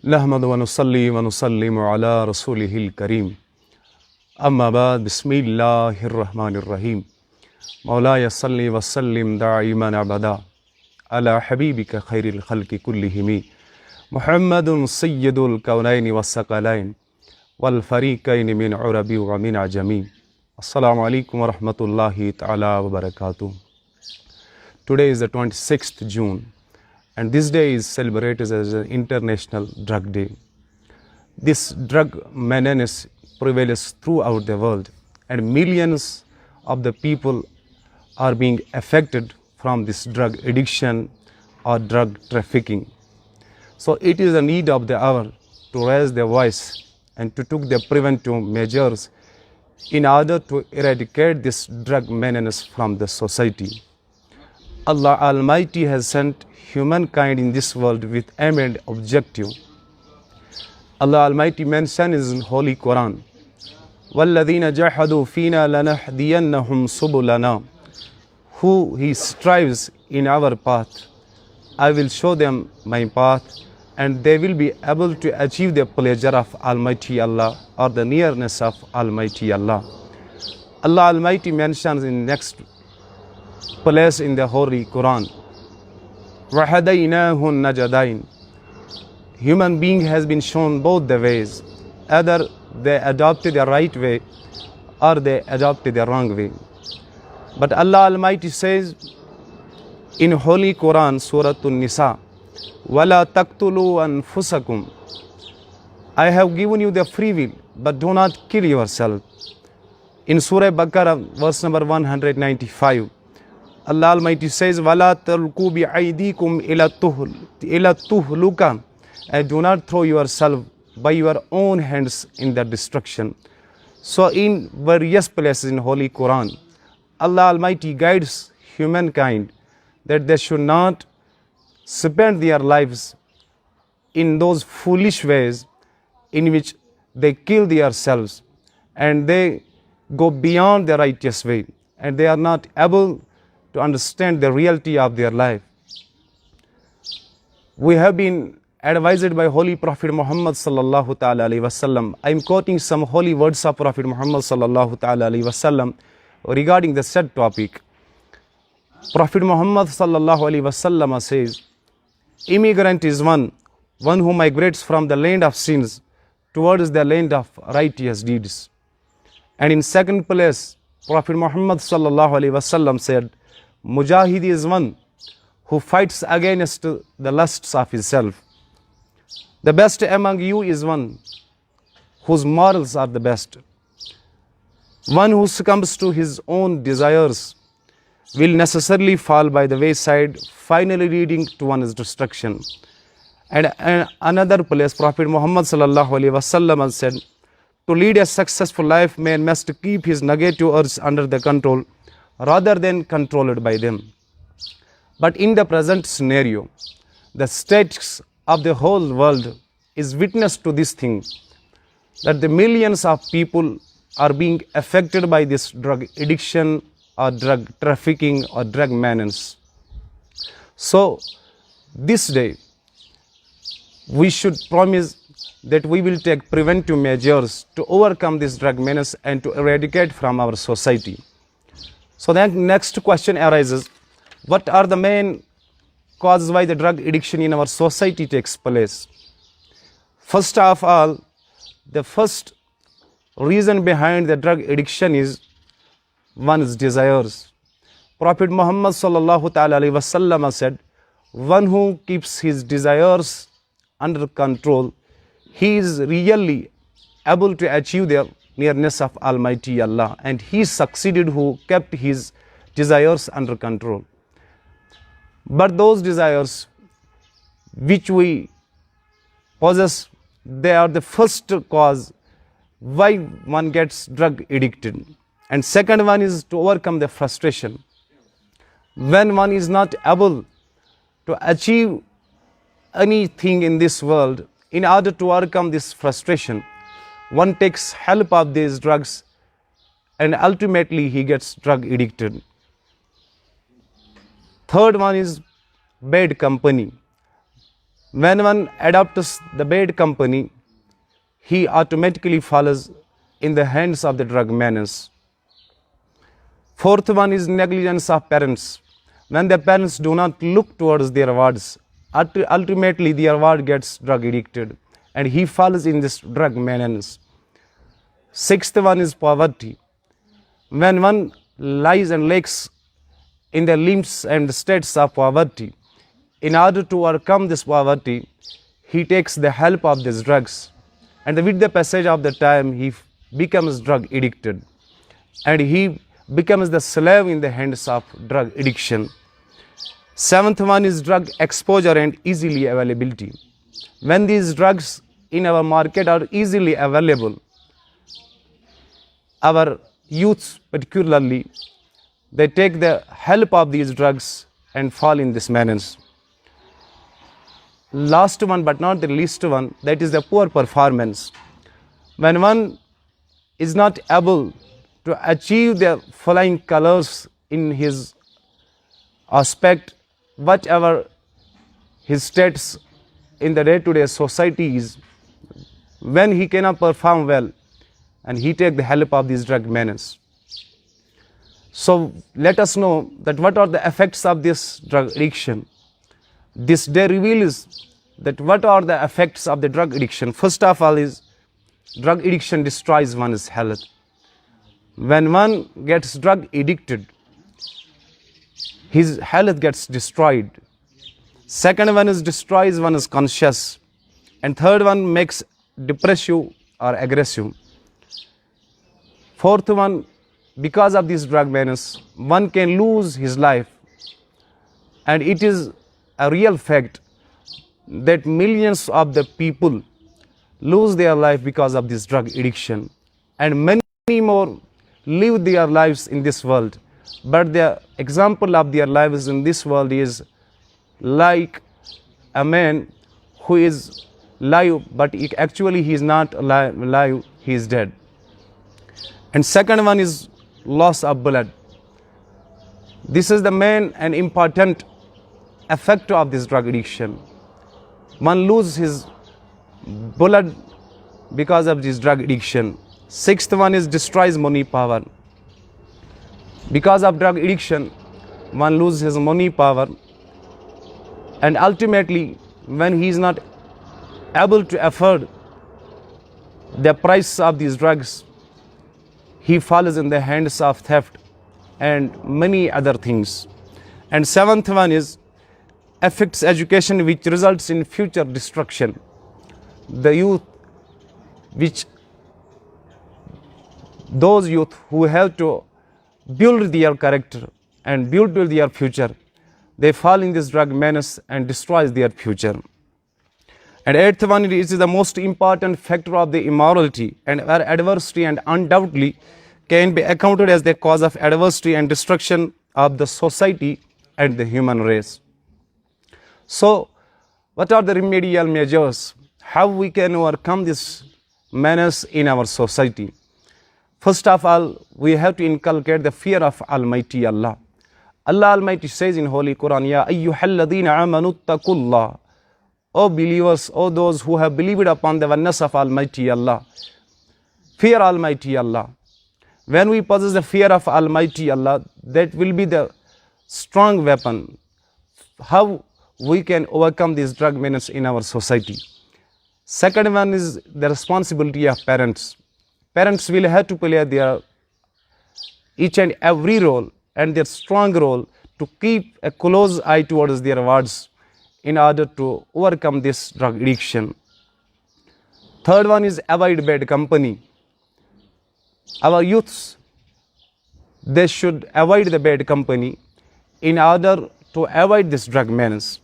نحمد ونصلي ونسلم على رسوله الكريم أما بعد بسم الله الرحمن الرحيم مولاي صل وسلم دائما أبدا على حبيبك خير الخلق كلهم محمد سيد الكونين والثقلين والفريقين من عرب ومن عجم. السلام عليكم ورحمة الله تعالى وبركاته. Today is the 26th June and this day is celebrated as an International Drug Day. This drug menace prevails throughout the world and millions of the people are being affected from this drug addiction or drug trafficking. So it is a need of the hour to raise their voice and to take the preventive measures in order to eradicate this drug menace from the society. Allah Almighty has sent humankind in this world with aim and objective. Allah Almighty mentions in Holy Quran, وَالَّذِينَ جَاهَدُوا فِينَا لَنَهْدِيَنَّهُمْ سُبُلَنَا. Who he strives in our path, I will show them my path, and they will be able to achieve the pleasure of Almighty Allah or the nearness of Almighty Allah. Allah Almighty mentions in next place in the Holy Quran, وَهَدَيْنَاهُ النَّجْدَيْنِ. Human being has been shown both the ways. Either they adopted the right way or they adopted the wrong way. But Allah Almighty says in Holy Quran, Surah An-Nisa, وَلَا تَقْتُلُوا أَنفُسَكُمْ. I have given you the free will, but do not kill yourself. In Surah Baqarah, verse number 195, Allah Almighty says, وَلَا تَلْقُوا بِأَيْدِيكُمْ إِلَى التُّهْلُكَ. And do not throw yourself by your own hands in the destruction. So in various places in Holy Quran, Allah Almighty guides humankind that they should not spend their lives in those foolish ways in which they kill themselves and they go beyond the righteous way and they are not able to understand the reality of their life. We have been advised by Holy Prophet Muhammad sallallahu ta'ala alayhi wasallam. I am quoting some holy words of Prophet Muhammad sallallahu ta'ala alayhi wasallam regarding the said topic. Prophet Muhammad sallallahu alayhi wasallam says, immigrant is one who migrates from the land of sins towards the land of righteous deeds. And in second place, Prophet Muhammad sallallahu alayhi wasallam said, Mujahid is one who fights against the lusts of himself. The best among you is one whose morals are the best. One who succumbs to his own desires will necessarily fall by the wayside, finally leading to one's destruction. And another place, Prophet Muhammad sallallahu alaihi wasallam said, to lead a successful life, man must keep his negative urges under the control rather than controlled by them. But in the present scenario, the state of the whole world is witness to this thing, that the millions of people are being affected by this drug addiction or drug trafficking or drug menace. So this day, we should promise that we will take preventive measures to overcome this drug menace and to eradicate from our society. So the next question arises, what are the main causes why the drug addiction in our society takes place? First of all, the first reason behind the drug addiction is one's desires. Prophet Muhammad sallallahu ta'ala alayhi wasallam said, one who keeps his desires under control, he is really able to achieve the nearness of Almighty Allah, and he succeeded who kept his desires under control. But those desires which we possess, they are the first cause why one gets drug addicted. And second one is to overcome the frustration. When one is not able to achieve anything in this world, in order to overcome this frustration, one takes help of these drugs and ultimately he gets drug addicted. Third one is bad company. When one adopts the bad company, he automatically falls in the hands of the drug menace. Fourth one is negligence of parents. When the parents do not look towards their wards, ultimately their ward gets drug addicted and he falls in this drug menace. Sixth one is poverty. When one lies and lacks in the limbs and states of poverty, in order to overcome this poverty, he takes the help of these drugs. And with the passage of the time, he becomes drug addicted. And he becomes the slave in the hands of drug addiction. Seventh one is drug exposure and easily availability. When these drugs in our market are easily available, our youths particularly, they take the help of these drugs and fall in this menace. Last one but not the least one, that is the poor performance. When one is not able to achieve the flying colors in his aspect, whatever his status in the day-to-day society is, when he cannot perform well, and he take the help of this drug menace. So let us know that what are the effects of this drug addiction. This day reveals that what are the effects of the drug addiction. First of all is drug addiction destroys one's health. When one gets drug addicted, his health gets destroyed. Second one is destroys one's conscience. And third one makes depressive or aggressive. Fourth one, because of this drug menace, one can lose his life. And it is a real fact that millions of the people lose their life because of this drug addiction. And many more live their lives in this world. But the example of their lives in this world is like a man who is live, but actually he is not alive, he is dead. And second one is loss of blood. This is the main and important effect of this drug addiction. One loses his blood because of this drug addiction. Sixth one is destroys money power. Because of drug addiction, one loses his money power, and ultimately when he is not able to afford the price of these drugs, he falls in the hands of theft and many other things. And seventh one is affects education, which results in future destruction. The youth, those youth who have to build their character and build their future, they fall in this drug menace and destroys their future. And eighth one is the most important factor of the immorality and where adversity and undoubtedly can be accounted as the cause of adversity and destruction of the society and the human race. So, what are the remedial measures? How we can overcome this menace in our society? First of all, we have to inculcate the fear of Almighty Allah. Allah Almighty says in Holy Quran, Ya ayyuhalladhina amanu taqullah. O believers, O those who have believed upon the oneness of Almighty Allah, fear Almighty Allah. When we possess the fear of Almighty Allah, that will be the strong weapon. How we can overcome this drug menace in our society. Second one is the responsibility of parents. Parents will have to play their each and every role and their strong role to keep a close eye towards their wards in order to overcome this drug addiction. Third one is avoid bad company. Our youths, they should avoid the bad company in order to avoid this drug menace.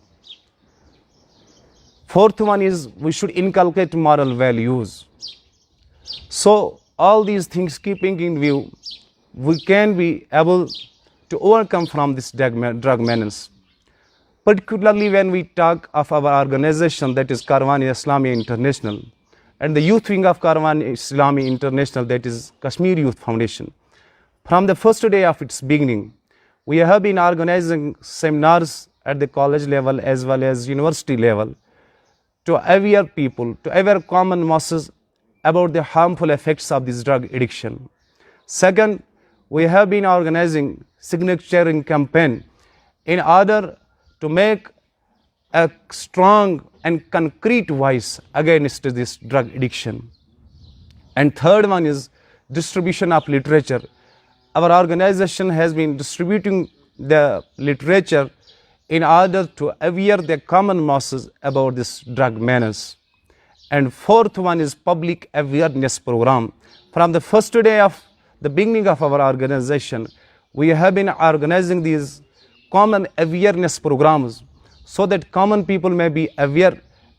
Fourth one is we should inculcate moral values. So all these things keeping in view, we can be able to overcome from this drug menace. Particularly when we talk of our organization, that is Karwan Islami International, and the youth wing of Karwan Islami International, that is Kashmir Youth Foundation. From the first day of its beginning, we have been organizing seminars at the college level as well as university level to aware people, to aware common masses about the harmful effects of this drug addiction. Second, we have been organizing signaturing campaign in order to make a strong and concrete voice against this drug addiction. And third one is distribution of literature. Our organization has been distributing the literature in order to aware the common masses about this drug menace. And fourth one is public awareness program. From the first day of the beginning of our organization, we have been organizing these common awareness programs so that common people may be aware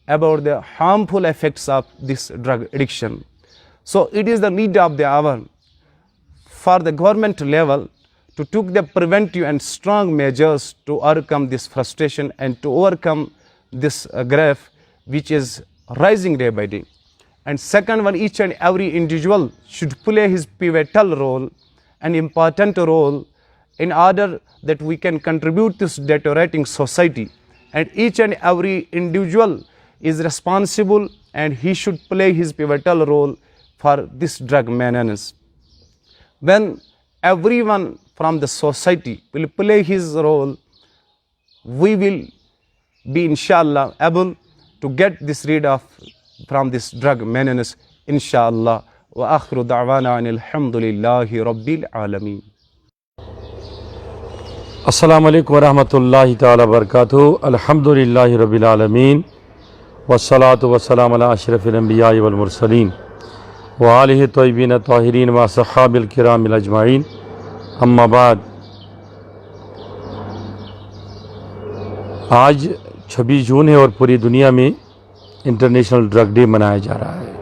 about the harmful effects of this drug addiction. So it is the need of the hour for the government level to take the preventive and strong measures to overcome this frustration and to overcome this graph which is rising day by day. And second one, each and every individual should play his pivotal role, an important role, in order that we can contribute to this deteriorating society. And each and every individual is responsible and he should play his pivotal role for this drug menace. When everyone from the society will play his role, we will be inshallah able to get this rid of from this drug menace inshallah. Wa akhiru da'wana anil hamdulillahi rabbil alameen. السلام علیکم ورحمۃ اللہ تعالی وبرکاتہ. الحمدللہ رب العالمین والصلاۃ والسلام علی اشرف الانبیاء والمرسلین وآلہ الطیبین الطاہرین واصحاب الکرام اجمعین. اما بعد، آج 26 جون ہے اور پوری دنیا میں انٹرنیشنل ڈرگ ڈے منایا جا رہا ہے.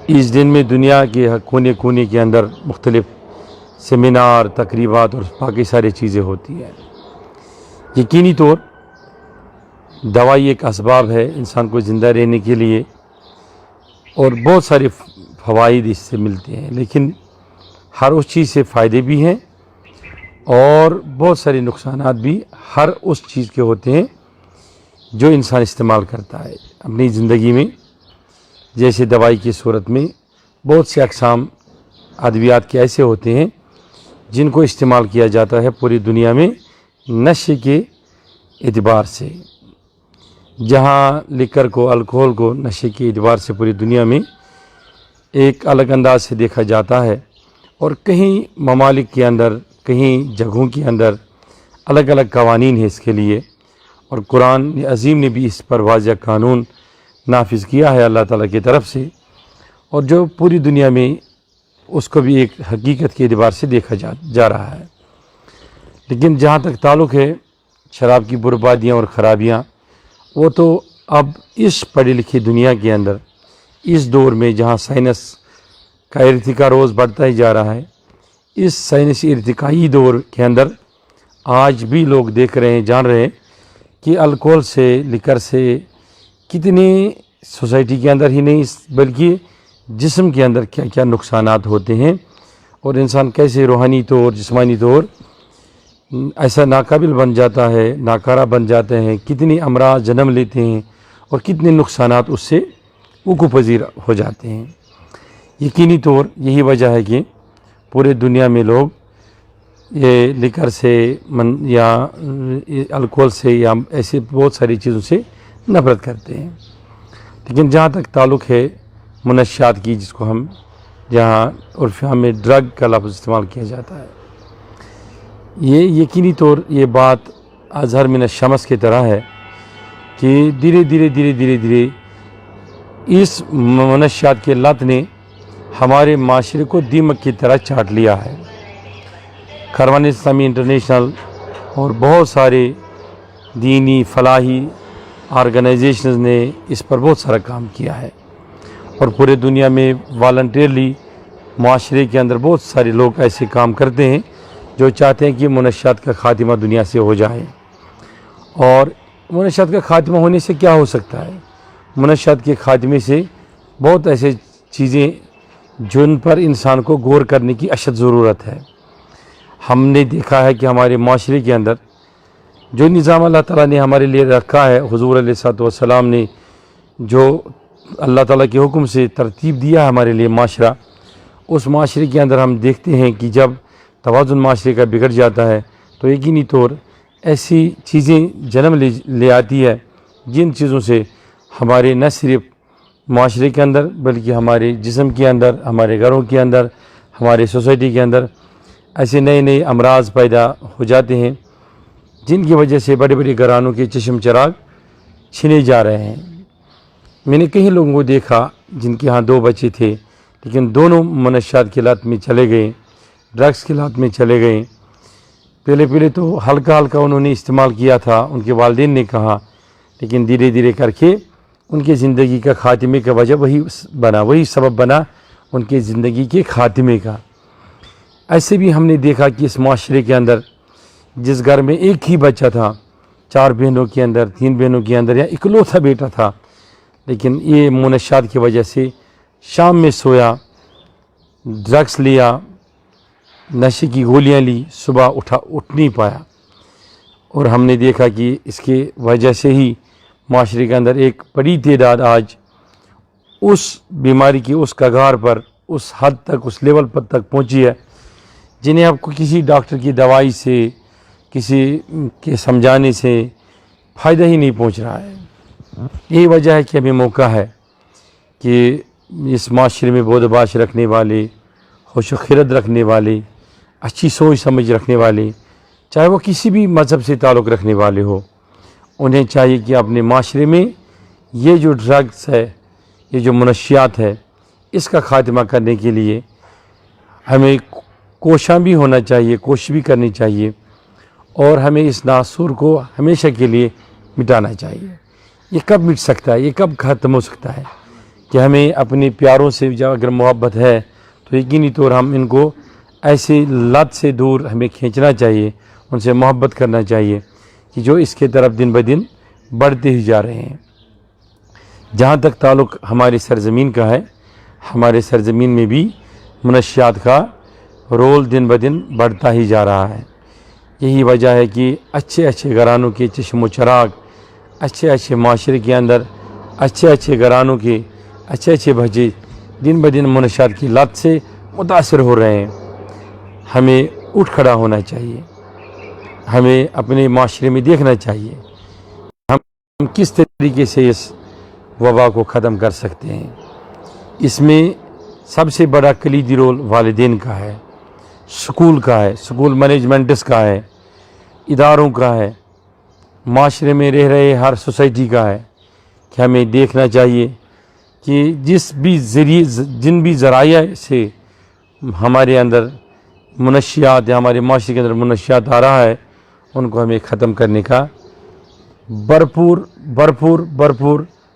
اس دن میں دنیا کے کونے کونے کے اندر مختلف سیمینار، تقریبات اور باقی ساری چیزیں ہوتی ہیں. یقینی طور دوائی ایک اسباب ہے انسان کو زندہ رہنے کے لیے اور بہت سارے فوائد اس سے ملتے ہیں، لیکن ہر اس چیز سے فائدے بھی ہیں اور بہت سارے نقصانات بھی ہر اس چیز کے ہوتے ہیں جو انسان استعمال کرتا ہے اپنی زندگی میں. جیسے دوائی کی صورت میں بہت سے اقسام ادویات کے ایسے ہوتے ہیں جن کو استعمال کیا جاتا ہے پوری دنیا میں نشے کے اعتبار سے. جہاں لیکر کو، الکحل کو نشے کے اعتبار سے پوری دنیا میں ایک الگ انداز سے دیکھا جاتا ہے، اور کہیں ممالک کے اندر، کہیں جگہوں کے اندر الگ الگ قوانین ہیں اس کے لیے، اور قرآن عظیم نے بھی اس پر واضح قانون نافذ کیا ہے اللہ تعالیٰ کی طرف سے، اور جو پوری دنیا میں اس کو بھی ایک حقیقت کے اعتبار سے دیکھا جا رہا ہے. لیکن جہاں تک تعلق ہے شراب کی بربادیاں اور خرابیاں، وہ تو اب اس پڑھی لکھی دنیا کے اندر، اس دور میں جہاں سائنس کا ارتقاء روز بڑھتا ہی جا رہا ہے، اس سائنسی ارتقائی دور کے اندر آج بھی لوگ دیکھ رہے ہیں، جان رہے ہیں کہ الکحل سے، لیکر سے کتنے سوسائٹی کے اندر ہی نہیں بلکہ جسم کے اندر کیا کیا نقصانات ہوتے ہیں، اور انسان کیسے روحانی طور، جسمانی طور ایسا ناقابل بن جاتا ہے، ناکارہ بن جاتے ہیں، کتنی امراض جنم لیتے ہیں اور کتنے نقصانات اس سے وقوع پذیر ہو جاتے ہیں. یقینی طور یہی وجہ ہے کہ پورے دنیا میں لوگ یہ لیکر سے یا الکحل سے یا ایسے بہت ساری چیزوں سے نفرت کرتے ہیں. لیکن جہاں تک تعلق ہے منشیات کی، جس کو ہم جہاں عرف عام میں ڈرگ کا لفظ استعمال کیا جاتا ہے، یہ یقینی طور یہ بات اظہر من الشمس کی طرح ہے کہ دھیرے دھیرے اس منشیات کے لت نے ہمارے معاشرے کو دیمک کی طرح چاٹ لیا ہے. کاروان اسلامی انٹرنیشنل اور بہت سارے دینی فلاحی آرگنائزیشنز نے اس پر بہت سارا کام کیا ہے، اور پورے دنیا میں والنٹیرلی معاشرے کے اندر بہت سارے لوگ ایسے کام کرتے ہیں جو چاہتے ہیں کہ منشیات کا خاتمہ دنیا سے ہو جائے. اور منشیات کا خاتمہ ہونے سے کیا ہو سکتا ہے؟ منشیات کے خاتمے سے بہت ایسے چیزیں جن پر انسان کو غور کرنے کی اشد ضرورت ہے. ہم نے دیکھا ہے کہ ہمارے معاشرے کے اندر جو نظام اللہ تعالیٰ نے ہمارے لیے رکھا ہے، حضور علیہ الصلوۃ والسلام نے جو اللہ تعالیٰ کے حکم سے ترتیب دیا ہے ہمارے لیے معاشرہ، اس معاشرے کے اندر ہم دیکھتے ہیں کہ جب توازن معاشرے کا بگڑ جاتا ہے تو یقینی طور ایسی چیزیں جنم لے آتی ہے جن چیزوں سے ہمارے نہ صرف معاشرے کے اندر بلکہ ہمارے جسم کے اندر، ہمارے گھروں کے اندر، ہمارے سوسائٹی کے اندر ایسے نئے نئے امراض پیدا ہو جاتے ہیں جن کی وجہ سے بڑے بڑے گھرانوں کے چشم چراغ چھینے جا رہے ہیں۔ میں نے کئی لوگوں کو دیکھا جن کے ہاں 2 بچے تھے لیکن دونوں منشیات کی لت میں چلے گئے، ڈرگس کی لت میں چلے گئے۔ پہلے تو ہلکا انہوں نے استعمال کیا تھا، ان کے والدین نے کہا، لیکن دھیرے دھیرے کر کے ان کی زندگی کا خاتمے کا وجہ وہی سبب بنا ان کی زندگی کے خاتمے کا۔ ایسے بھی ہم نے دیکھا کہ اس معاشرے کے اندر جس گھر میں ایک ہی بچہ تھا، 4 بہنوں کے اندر، 3 بہنوں کے اندر، یا اکلوتا بیٹا تھا، لیکن یہ منشیات کی وجہ سے شام میں سویا، ڈرگس لیا، نشے کی گولیاں لی، صبح اٹھ نہیں پایا۔ اور ہم نے دیکھا کہ اس کے وجہ سے ہی معاشرے کے اندر ایک بڑی تعداد آج اس بیماری کی اس کگار پر، اس حد تک، اس لیول پر تک پہنچی ہے جنہیں آپ کو کسی ڈاکٹر کی دوائی سے، کسی کے سمجھانے سے فائدہ ہی نہیں پہنچ رہا ہے۔ یہی وجہ ہے کہ ہمیں موقع ہے کہ اس معاشرے میں بود و باش رکھنے والے، ہوش و خرد رکھنے والے، اچھی سوچ سمجھ رکھنے والے، چاہے وہ کسی بھی مذہب سے تعلق رکھنے والے ہو، انہیں چاہیے کہ اپنے معاشرے میں یہ جو ڈرگس ہے، یہ جو منشیات ہے، اس کا خاتمہ کرنے کے لیے ہمیں کوشاں بھی ہونا چاہیے، کوشش بھی کرنی چاہیے، اور ہمیں اس ناسور کو ہمیشہ کے لیے مٹانا چاہیے۔ یہ کب مٹ سکتا ہے، یہ کب ختم ہو سکتا ہے؟ کہ ہمیں اپنے پیاروں سے جب اگر محبت ہے تو یقینی طور ہم ان کو ایسی لت سے دور ہمیں کھینچنا چاہیے، ان سے محبت کرنا چاہیے کہ جو اس کے طرف دن بدن بڑھتے ہی جا رہے ہیں۔ جہاں تک تعلق ہماری سرزمین کا ہے، ہمارے سرزمین میں بھی منشیات کا رول دن بدن بڑھتا ہی جا رہا ہے۔ یہی وجہ ہے کہ اچھے گھرانوں کے چشم و چراغ، اچھے معاشرے کے اندر اچھے گھرانوں کے اچھے بچے دن بدن منشیات کی لت سے متاثر ہو رہے ہیں۔ ہمیں اٹھ کھڑا ہونا چاہیے، ہمیں اپنے معاشرے میں دیکھنا چاہیے ہم کس طریقے سے اس وبا کو ختم کر سکتے ہیں۔ اس میں سب سے بڑا کلیدی رول والدین کا ہے، سکول کا ہے، سکول مینجمنٹس کا ہے، اداروں کا ہے، معاشرے میں رہ رہے ہر سوسائٹی کا ہے کہ ہمیں دیکھنا چاہیے کہ جن بھی ذرائع سے ہمارے اندر منشیات یا ہمارے معاشرے کے اندر منشیات آ رہا ہے، ان کو ہمیں ختم کرنے کا بھرپور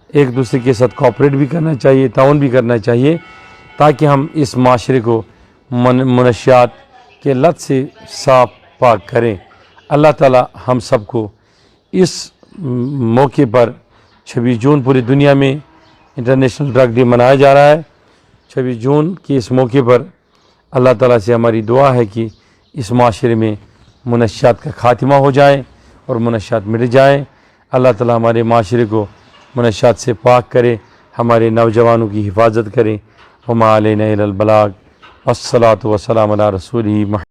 ایک دوسرے کے ساتھ کوآپریٹ بھی کرنا چاہیے، تعاون بھی کرنا چاہیے، تاکہ ہم اس معاشرے کو منشیات کے لت سے صاف پاک کریں۔ اللہ تعالی ہم سب کو اس موقع پر 26 جون پوری دنیا میں انٹرنیشنل ڈرگ ڈے منایا جا رہا ہے۔ 26 جون کے اس موقع پر اللہ تعالیٰ سے ہماری دعا ہے کہ اس معاشرے میں منشیات کا خاتمہ ہو جائے اور منشیات مٹ جائیں۔ اللہ تعالیٰ ہمارے معاشرے کو منشیات سے پاک کرے، ہمارے نوجوانوں کی حفاظت کرے۔ وما علینا الا البلاغ والصلاۃ والسلام علی رسولہ محمد۔